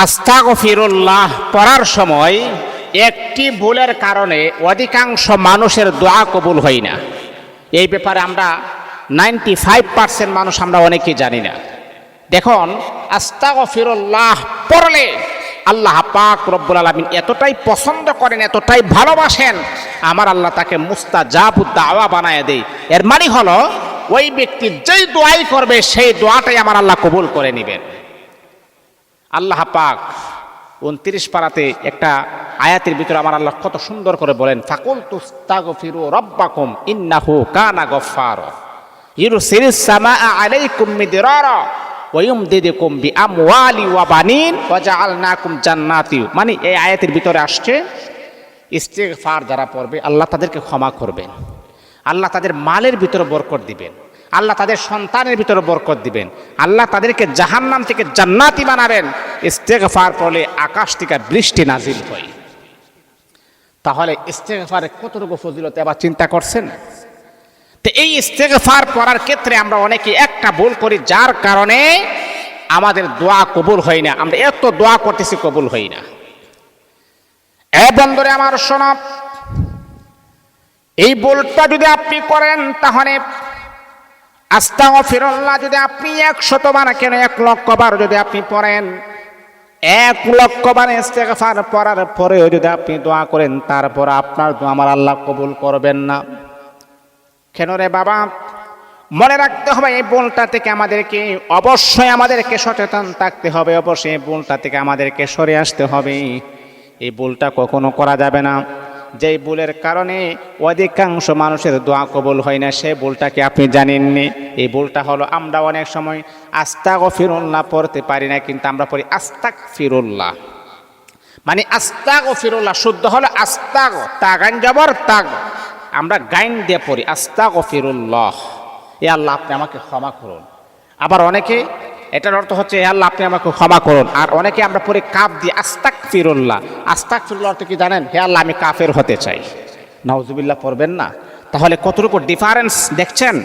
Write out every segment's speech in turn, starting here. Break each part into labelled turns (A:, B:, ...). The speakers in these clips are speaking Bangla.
A: আস্তাগফিরুল্লাহ পড়ার সময় একটি ভুলের কারণে অধিকাংশ মানুষের দোয়া কবুল হয় না। এই ব্যাপারে আমরা 95% মানুষ আমরা অনেকেই জানি না। দেখুন, আস্তাগফিরুল্লাহ পড়লে আল্লাহ পাক রব্বুল আলামিন এতটাই পছন্দ করেন, এতটাই ভালোবাসেন, আমার আল্লাহ তাকে মুস্তাজাবুদ দাওয়া বানায় দেয়। এর মানে হলো ওই ব্যক্তি যেই দোয়াই করবে সেই দোয়াটাই আমার আল্লাহ কবুল করে নেবেন। আল্লাহ পাক 29 পারাতে একটা আয়াতের ভিতরে আমার আল্লাহ কত সুন্দর করে বলেন, ফাকুলতুস্তাগফিরু রাব্বাকুম ইন্নাহু কানা গফফারা ইউরসিলিস সামাআ আলাইকুম মিদরারা ওয়া ইউমদিদুকুম বিআমওয়ালি ওয়া বানিন ওয়া জাআলনাকুম জান্নাতি। মানে এই আয়াতের ভিতরে আসছে ইস্তিগফার যারা পড়বে আল্লাহ তাদেরকে ক্ষমা করবেন, আল্লাহ তাদের মালের ভিতরে বরকত দিবেন, আল্লাহ তাদের সন্তানের ভিতরে বরকত দিবেন, আল্লাহ তাদেরকে জাহান্নাম থেকে জান্নাতি বানাবেন। ইস্তেগফার পড়লে আকাশ থেকে বৃষ্টি নাজিল হয়। তাহলে ইস্তেগফারের কতটুকু ফজিলত এবার চিন্তা করছেন? তো এই ইস্তেগফার পড়ার ক্ষেত্রে আমরা অনেকে একটা ভুল করি, যার কারণে আমাদের দোয়া কবুল হয় না। আমরা এত দোয়া করতেছি, কবুল হয় না। এ বন্ধুরে আমার শোনো, এই ভুলটা যদি আপনি করেন তাহলে আস্তাগফিরুল্লাহ যদি আপনি 100 বার কেন 1 লক্ষ বার যদি আপনি পড়েন, 1 লক্ষ বার ইস্তেগফার পড়ার পরেও যদি আপনি দোয়া করেন, তারপর আপনার দোয়া আমার আল্লাহ কবুল করবেন না। কেন রে বাবা? মনে রাখতে হবে এই ভুলটা থেকে আমাদেরকে সচেতন থাকতে হবে। অবশ্যই এই ভুলটা থেকে আমাদেরকে সরে আসতে হবে। এই ভুলটা কখনো করা যাবে না। যেই ভুলের কারণে অধিকাংশ মানুষের দোয়া কবুল হয় না, সেই ভুলটাকে আপনি জানেননি। এই ভুলটা হলো আমরা অনেক সময় আস্তাগফিরুল্লাহ পড়তে পারি না, কিন্তু আমরা পড়ি আস্তাগফিরুল্লাহ। মানে আস্তাগফিরুল্লাহ শুদ্ধ হলো আস্তাগ, তাগান জবর তাগ, আমরা গাইন দিয়ে পড়ি আস্তাগফিরুল্লাহ, এ আল্লাহ আপনি আমাকে ক্ষমা করুন। আবার অনেকে এটার অর্থ হচ্ছে হে আল্লাহ আপনি আমাকে ক্ষমা করুন। আর অনেকে আমরা পড়ি কাফ দিয়ে আস্তাগফিরুল্লাহ। আস্তাগফিরুল্লাহ অর্থ কি জানেন? হে আল্লাহ আমি কাফের হতে চাই। নাউজুবিল্লাহ পড়বেন না। তাহলে কতটুকু ডিফারেন্স দেখছেন?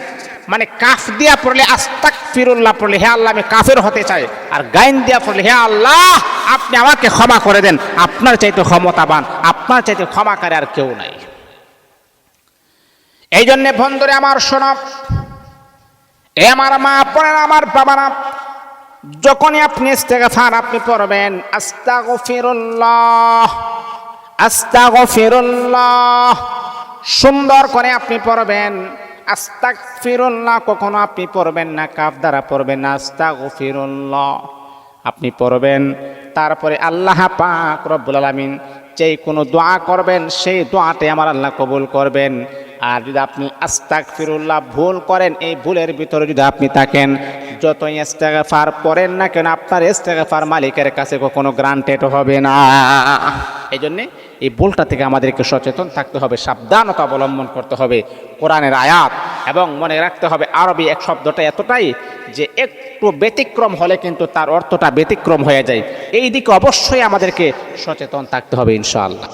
A: মানে কাফ দিয়া পড়লে আস্তাগফিরুল্লাহ পড়লে হে আল্লাহ আমি কাফের হতে চাই, আর গাইন দিয়া পড়লে হে আল্লাহ আপনি আমাকে ক্ষমা করে দেন। আপনার চাইতে ক্ষমতাবান, আপনার চাইতে ক্ষমাকারী আর কেউ নাই। এই জন্যে বন্ধুরে আমার শোনো, এ আমার মা পড়েন, আমার বাবারা, যখনই আপনি ইস্তেগফার আপনি পড়বেন আস্তাগফিরুল্লাহ আস্তাগফিরুল্লাহ সুন্দর করে আপনি পড়বেন। আস্তাগফিরুল্লাহ কখনো আপনি পড়বেন না কাফ দ্বারা পড়বেন না, আস্তাগফিরুল্লাহ আপনি পড়বেন। তারপরে আল্লাহ পাক রব্বুল আলামিন যেই কোনো দোয়া করবেন সেই দোয়াটাই আমার আল্লাহ কবুল করবেন। আর যদি আপনি আস্তাগফিরুল্লাহ ভুল করেন, এই ভুলের ভিতরে যদি আপনি থাকেন, যতই ইস্তেগফার পড়েন না কেন আপনার ইস্তেগফার মালিকের কাছে কখনো গ্রান্টেড হবে না। এই জন্যে এই ভুলটা থেকে আমাদেরকে সচেতন থাকতে হবে, সাবধানতা অবলম্বন করতে হবে। কোরআনের আয়াত এবং মনে রাখতে হবে আরবি এক শব্দটা এতটাই যে একটু ব্যতিক্রম হলে কিন্তু তার অর্থটা ব্যতিক্রম হয়ে যায়। এই দিকে অবশ্যই আমাদেরকে সচেতন থাকতে হবে ইনশাআল্লাহ।